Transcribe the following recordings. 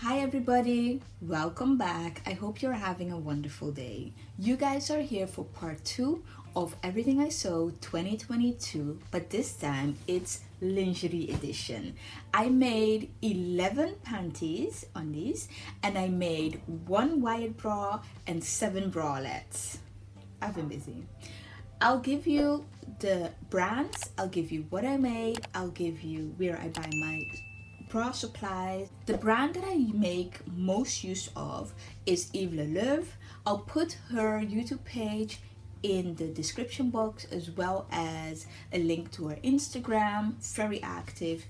Hi everybody, welcome back. I hope you're having a wonderful day. You guys are here for part 2 of Everything I Sew 2022, but this time it's lingerie edition. I made 11 panties on these and I made 1 wide bra and 7 bralettes. I've been busy. I'll give you the brands, I'll give you what I made, I'll give you where I buy my bra supplies. The brand that I make most use of is Evie La Lùve. I'll put her YouTube page in the description box as well as a link to her Instagram. Very active.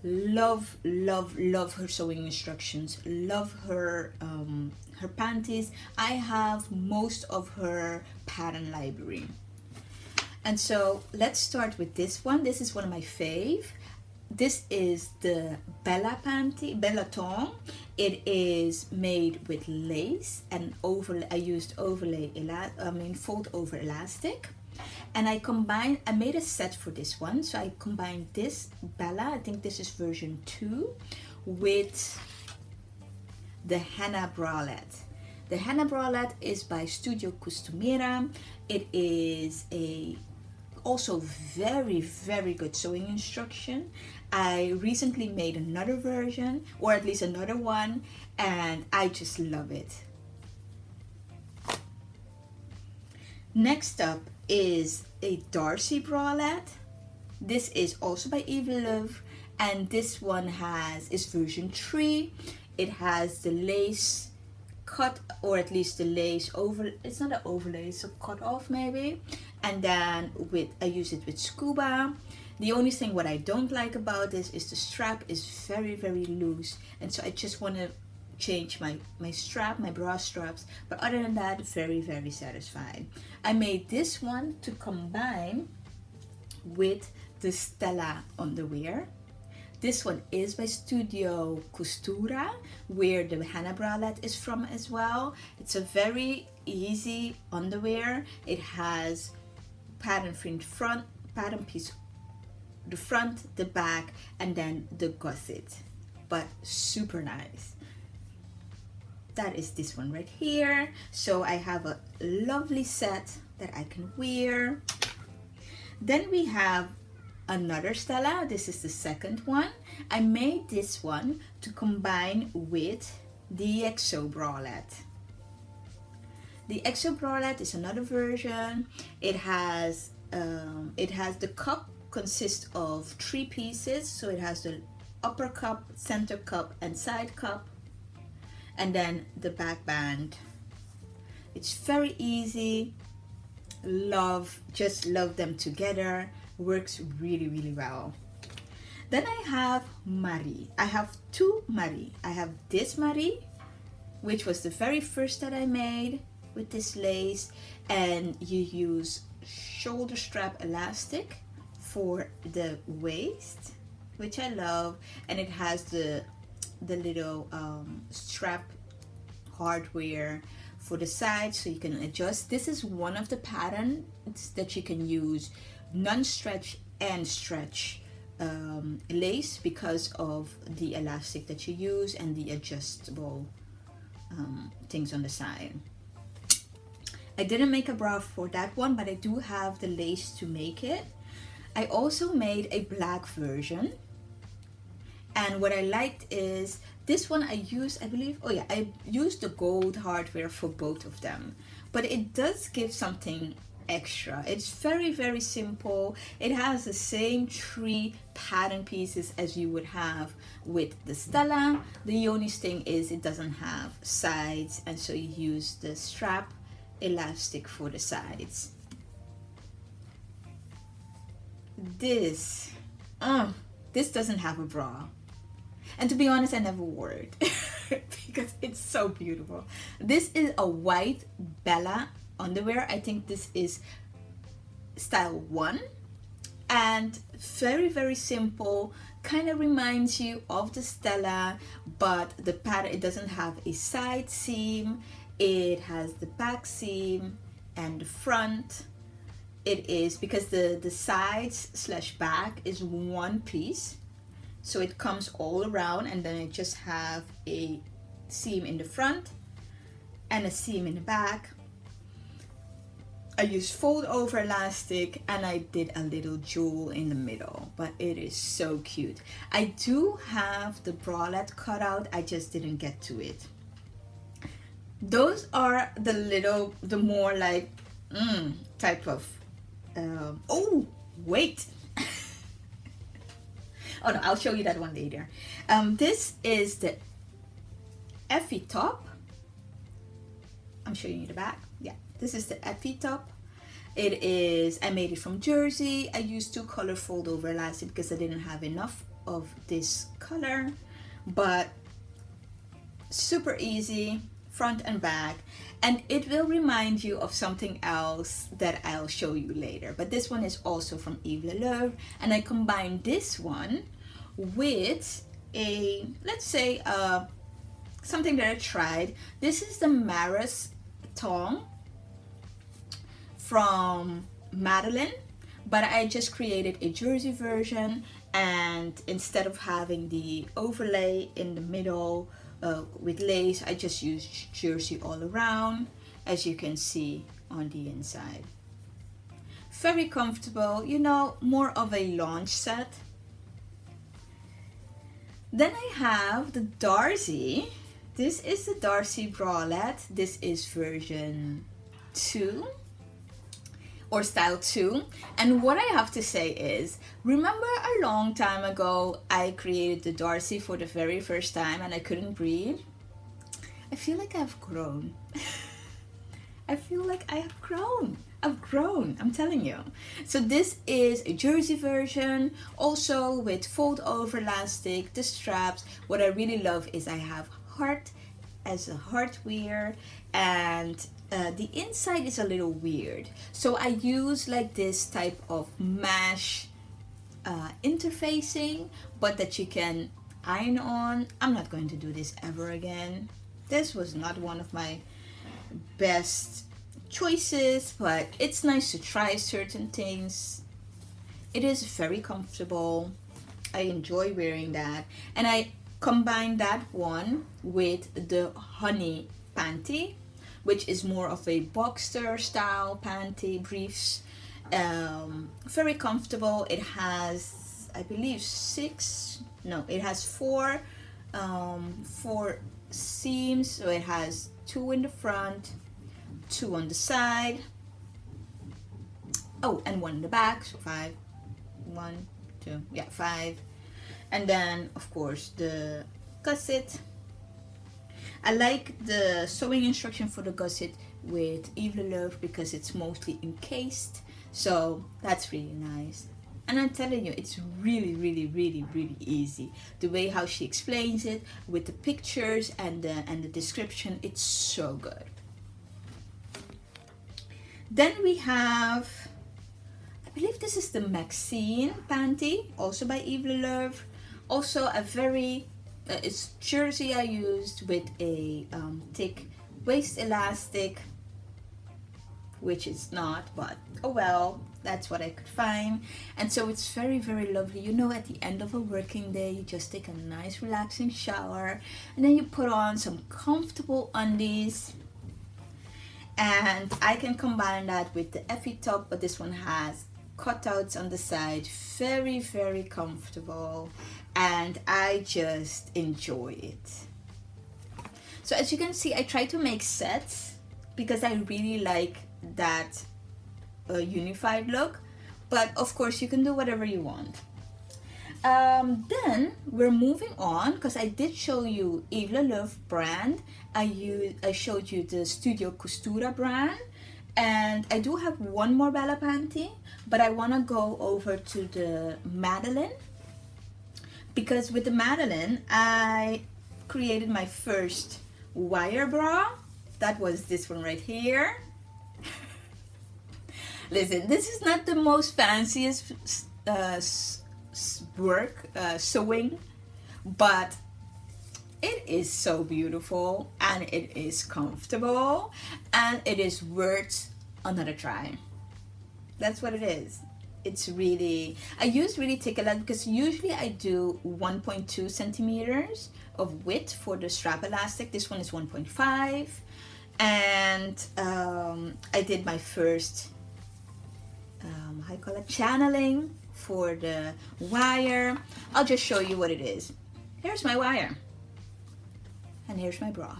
Love her sewing instructions. Love her panties. I have most of her pattern library. And so let's start with this one. This is one of my fave. This is the Bella panty, Bella Tong. It is made with lace and I used fold over elastic. And I made a set for this one. So I combined this Bella, I think this is version 2, with the Henna Bralette. The Henna Bralette is by StudioCosturaShop. It is also very good sewing instruction. I recently made another version, or at least another one, and I just love it. Next up is a Darcy bralette. This is also by Evie La Lùve, and this one is version 3. It has the lace cut, or at least the lace over, it's not an overlay, it's a cut off maybe, and then I use it with scuba. The only thing what I don't like about this is the strap is very loose, and so I just want to change my bra straps, but other than that, very satisfied. I made this one to combine with the Stella underwear. This one is by Studio Costura, where the Henna bralette is from as well. It's a very easy underwear. It has pattern piece, the front, the back, and then the gusset, but super nice. That is this one right here. So I have a lovely set that I can wear. Then we have another Stella. This is the second one. I made this one to combine with the EXO bralette. The EXO bralette is another version. It has the cup consists of 3 pieces. So it has the upper cup, center cup, and side cup, and then the back band. It's very easy. Just love them together. Works really well. Then I have Marie. I have 2 Marie. I have this Marie, which was the very first that I made with this lace, and you use shoulder strap elastic for the waist, which I love, and it has the little strap hardware for the side so you can adjust. This is one of the patterns that you can use non-stretch and stretch lace because of the elastic that you use and the adjustable things on the side. I didn't make a bra for that one, but I do have the lace to make it. I also made a black version, and what I liked is this one I used the gold hardware for both of them, but it does give something extra. It's very simple. It has the same 3 pattern pieces as you would have with the Stella. The only thing is it doesn't have sides, and so you use the strap elastic for the sides. This doesn't have a bra, and to be honest, I never wore it because it's so beautiful. This is a white Bella underwear. I think this is style 1, and very simple. Kind of reminds you of the Stella, but the pattern, it doesn't have a side seam. It has the back seam and the front. It is because the sides / back is one piece, so it comes all around, and then it just have a seam in the front and a seam in the back. I used fold over elastic and I did a little jewel in the middle, but it is so cute. I do have the bralette cut out, I just didn't get to it. Those are the more like type of oh wait oh no, I'll show you that one later. This is the Evie top. I'm showing you the back. Yeah, this is the Evie top. It is, I made it from jersey. I used 2 color fold over elastic because I didn't have enough of this color, but super easy, front and back. And it will remind you of something else that I'll show you later. But this one is also from Evie La Lùve, and I combined this one with a, let's say, something that I tried. This is the Maris Tong from Madalynne, but I just created a jersey version, and instead of having the overlay in the middle with lace, I just used jersey all around, as you can see on the inside. Very comfortable, you know, more of a launch set. Then I have the Darcy. This is the Darcy bralette. This is version 2 or style 2. And what I have to say is, remember a long time ago I created the Darcy for the very first time and I couldn't breathe? I feel like I've grown. I feel like I have grown. I've grown, I'm telling you. So this is a jersey version, also with fold over elastic, the straps. What I really love is I have heart as a heart wear, and the inside is a little weird. So I use like this type of mesh interfacing, but that you can iron on. I'm not going to do this ever again. This was not one of my best choices, but it's nice to try certain things. It is very comfortable. I enjoy wearing that, and I combine that one with the honey panty, which is more of a boxer style panty, briefs. Very comfortable. It has, I believe, it has four seams, so it has 2 in the front, 2 on the side, oh, and 1 in the back, so 5. 1, 2, yeah, 5. And then of course the gusset. I like the sewing instruction for the gusset with Evie La Lùve because it's mostly encased, so that's really nice. And I'm telling you, it's really, really, really, really easy. The way how she explains it with the pictures and the description, it's so good. Then we have, I believe this is the Maxine panty, also by Evie La Lùve. Also a very, it's jersey I used with a thick waist elastic, which is not, but oh well, that's what I could find. And so it's very, very lovely. You know, at the end of a working day, you just take a nice relaxing shower, and then you put on some comfortable undies. And I can combine that with the Evie top, but this one has cutouts on the side. Very, very comfortable, and I just enjoy it. So as you can see, I try to make sets because I really like that unified look, but of course you can do whatever you want. Then we're moving on, because I did show you Evie La Lùve brand. I showed you the Studio Costura brand, and I do have one more Bella panty, but I want to go over to the Madalynne, because with the Madalynne I created my first wire bra. That was this one right here. Listen, this is not the most fanciest sewing, but it is so beautiful, and it is comfortable, and it is worth another try. That's what it is. it's really, I use really thick elastic because usually I do 1.2 centimeters of width for the strap elastic. This one is 1.5, and I did my first how you call it, channeling for the wire. I'll just show you what it is. Here's my wire, and here's my bra.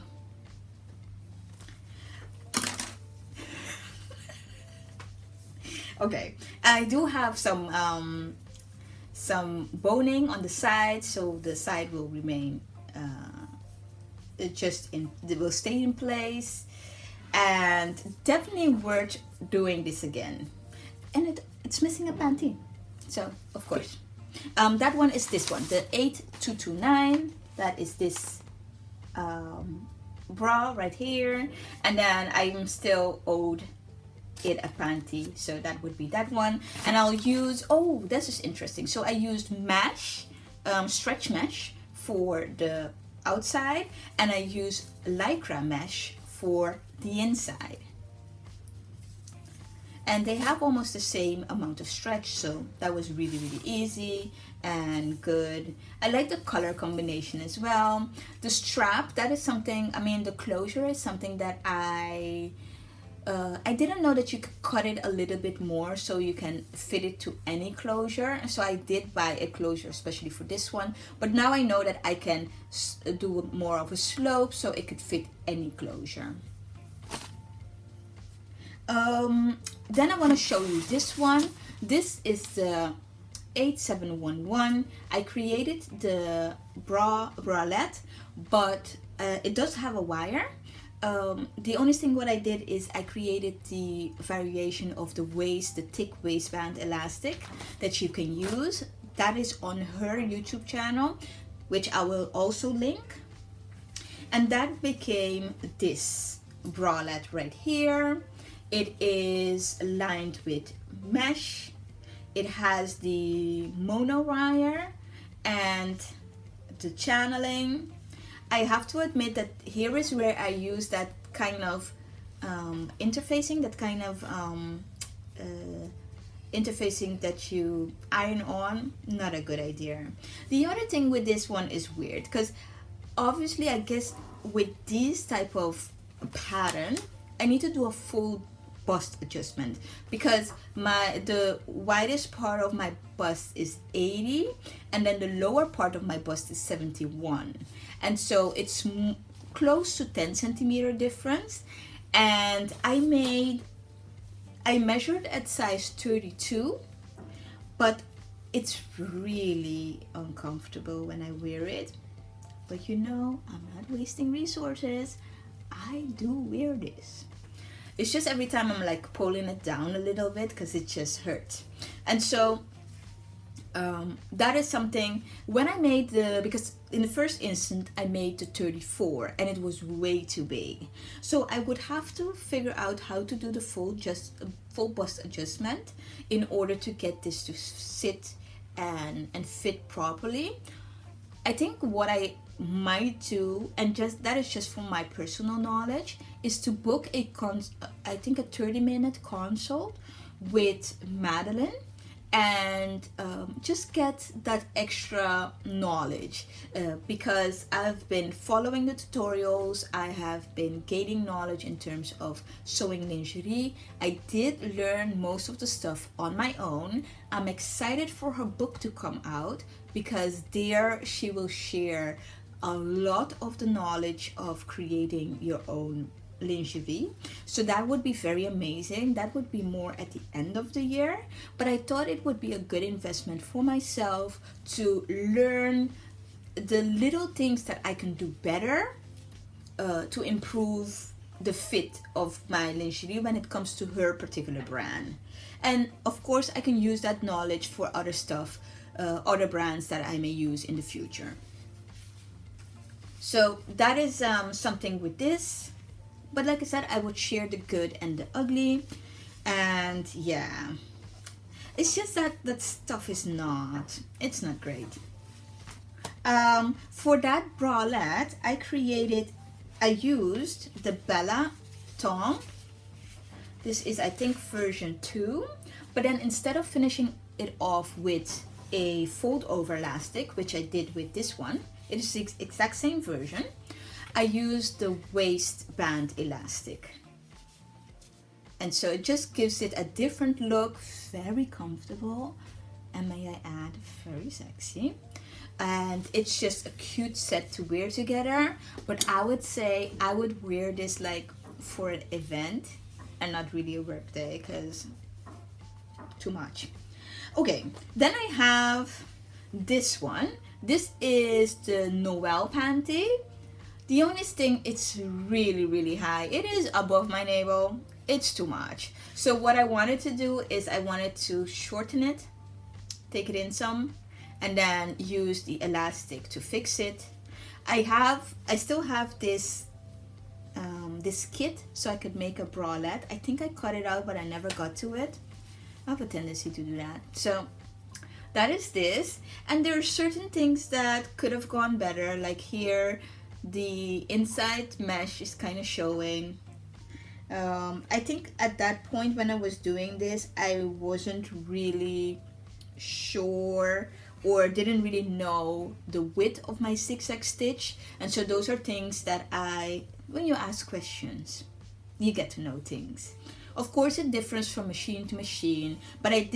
Okay, I do have some boning on the side, so the side will remain it will stay in place, and definitely worth doing this again. And it's missing a panty, so of course that one is this one, the 8229. That is this bra right here, and then I'm still owed it a panty, so that would be that one. And I'll use, oh, this is interesting, so I used mesh, stretch mesh for the outside, and I used lycra mesh for the inside, and they have almost the same amount of stretch, so that was really easy and good. I like the color combination as well. The strap, that is something, I mean, the closure is something that I didn't know that you could cut it a little bit more so you can fit it to any closure. So I did buy a closure especially for this one, but now I know that I can do more of a slope so it could fit any closure. Then I want to show you this one. This is the 8711. I created the bralette, but it does have a wire. The only thing what I did is I created the variation of the waist, the thick waistband elastic that you can use. That is on her YouTube channel, which I will also link. And that became this bralette right here. It is lined with mesh. It has the mono wire and the channeling. I have to admit that here is where I use that kind of interfacing, that kind of interfacing that you iron on. Not a good idea. The other thing with this one is weird, because obviously I guess with this type of pattern I need to do a full bust adjustment, because the widest part of my bust is 80 and then the lower part of my bust is 71, and so it's close to 10 centimeter difference. And I measured at size 32, but it's really uncomfortable when I wear it. But you know, I'm not wasting resources. I do wear this. It's just every time I'm like pulling it down a little bit because it just hurts. And so that is something, when I made because in the first instant I made the 34 and it was way too big. So I would have to figure out how to do the full bust adjustment in order to get this to sit and fit properly. I think what I might do, and just that is just from my personal knowledge, is to book a 30-minute consult with Madalynne and just get that extra knowledge, because I've been following the tutorials, I have been gaining knowledge in terms of sewing lingerie. I did learn most of the stuff on my own. I'm excited for her book to come out, because there she will share a lot of the knowledge of creating your own lingerie. So that would be very amazing. That would be more at the end of the year, but I thought it would be a good investment for myself to learn the little things that I can do better to improve the fit of my lingerie when it comes to her particular brand. And of course I can use that knowledge for other stuff, other brands that I may use in the future. So that is something with this. But like I said, I would share the good and the ugly. And yeah, it's just that stuff is not great. For that bralette, I used the Bella Tom. This is, I think, version 2. But then instead of finishing it off with a fold over elastic, which I did with this one, it is the exact same version, I used the waistband elastic. And so it just gives it a different look, very comfortable, and may I add, very sexy. And it's just a cute set to wear together. But I would say I would wear this like for an event and not really a work day, because too much. Okay, then I have this one. This is the Noel panty. The only thing, it's really high. It is above my navel. It's too much. So what I wanted to do is I wanted to shorten it, take it in some, and then use the elastic to fix it. I still have this this kit so I could make a bralette. I think I cut it out, but I never got to it. I have a tendency to do that. So that is this. And there are certain things that could have gone better. Like here, the inside mesh is kind of showing. I think at that point when I was doing this, I wasn't really sure or didn't really know the width of my zigzag stitch. And so those are things that when you ask questions, you get to know things. Of course, it differs from machine to machine, but I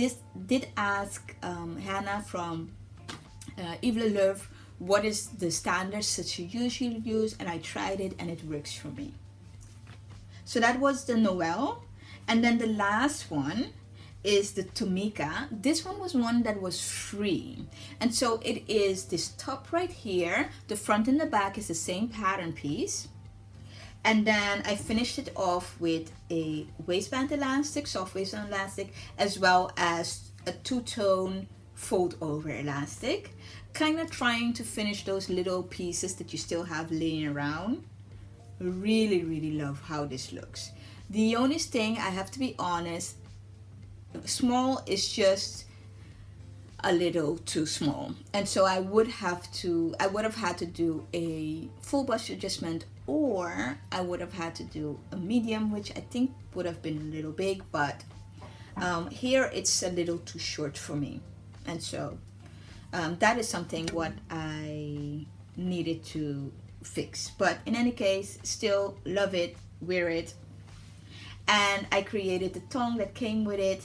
did ask Hannah from Evie La Lùve what is the standards that she usually use, and I tried it and it works for me. So that was the Noel. And then the last one is the Tomika. This one was one that was free. And so it is this top right here. The front and the back is the same pattern piece. And then I finished it off with a waistband elastic, soft waistband elastic, as well as a two-tone fold over elastic. Kind of trying to finish those little pieces that you still have laying around. Really love how this looks. The only thing, I have to be honest, small is just a little too small, and so I would have had to do a full bust adjustment, or I would have had to do a medium, which I think would have been a little big, but here it's a little too short for me, and so that is something what I needed to fix. But in any case, still love it, wear it. And I created the tongue that came with it,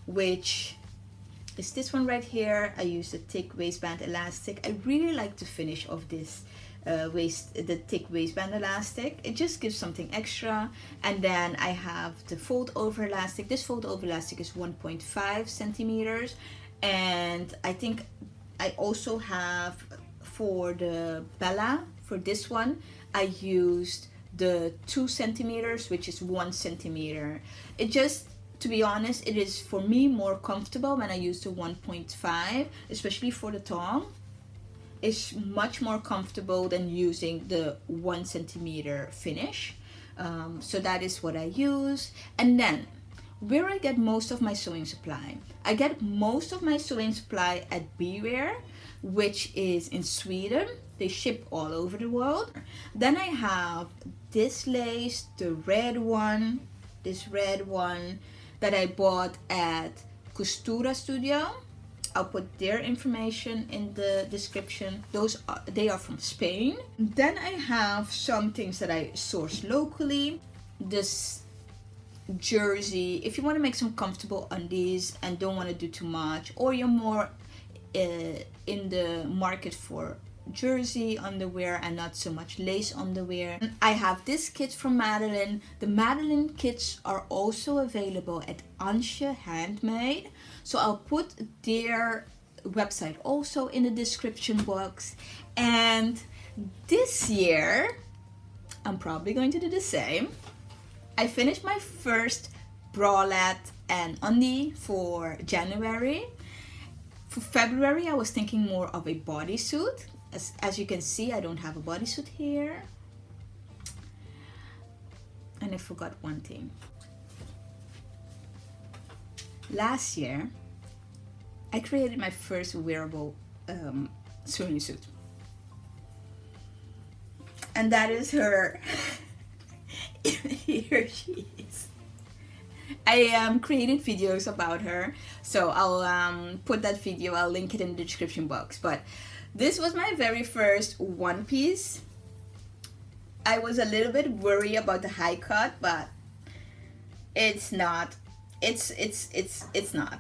which is this one right here. I used a thick waistband elastic. I really like the finish of this the thick waistband elastic. It just gives something extra. And then I have the fold over elastic. This fold over elastic is 1.5 centimeters, and I think I also have for the Bella, for this one, I used the 2 centimeters, which is 1 centimeter. It just, to be honest, it is for me more comfortable when I use the 1.5, especially for the tongue. It's much more comfortable than using the 1 centimeter finish. So that is what I use. And then where I get most of my sewing supply, I get most of my sewing supply at Beware, which is in Sweden. They ship all over the world. Then I have this lace, the red one, this red one that I bought at Costura Studio. I'll put their information in the description. They are from Spain. Then I have some things that I source locally. This jersey, if you want to make some comfortable undies and don't want to do too much, or you're more in the market for jersey underwear and not so much lace underwear, I have this kit from Madalynne. The Madalynne kits are also available at Handmade, so I'll put their website also in the description box. And this year I'm probably going to do the same. I finished my first bralette and undie for January. For February I was thinking more of a bodysuit. As you can see, I don't have a bodysuit here. And I forgot one thing. Last year, I created my first wearable swimming suit. And that is her. Here she is. I created videos about her, so I'll put that video, I'll link it in the description box. But this was my very first one piece. I was a little bit worried about the high cut, but it's not. It's not.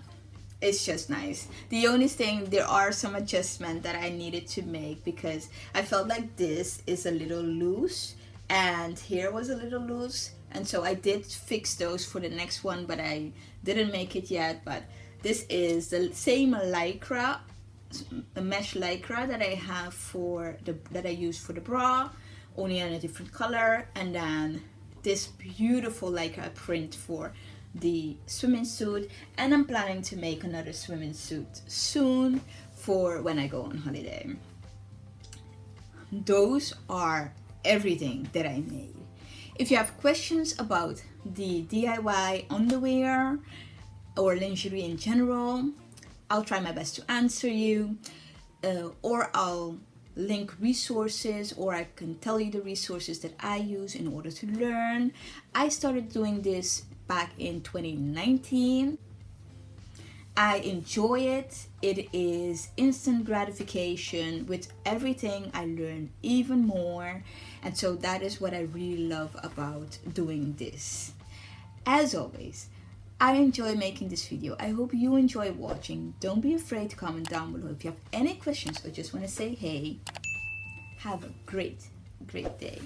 It's just nice. The only thing, there are some adjustments that I needed to make because I felt like this is a little loose and here was a little loose, and so I did fix those for the next one, but I didn't make it yet. But this is the same lycra, a mesh lycra that I have for the that I use for the bra, only in a different color, and then this beautiful lycra print for the swimming suit. And I'm planning to make another swimming suit soon for when I go on holiday. Those are everything that I made. If you have questions about the DIY underwear or lingerie in general, I'll try my best to answer you, or I'll link resources, or I can tell you the resources that I use in order to learn. I started doing this back in 2019. I enjoy it. It is instant gratification. With everything I learn even more, and so that is what I really love about doing this. As always, I enjoy making this video. I hope you enjoy watching. Don't be afraid to comment down below if you have any questions or just want to say hey. Have a great day.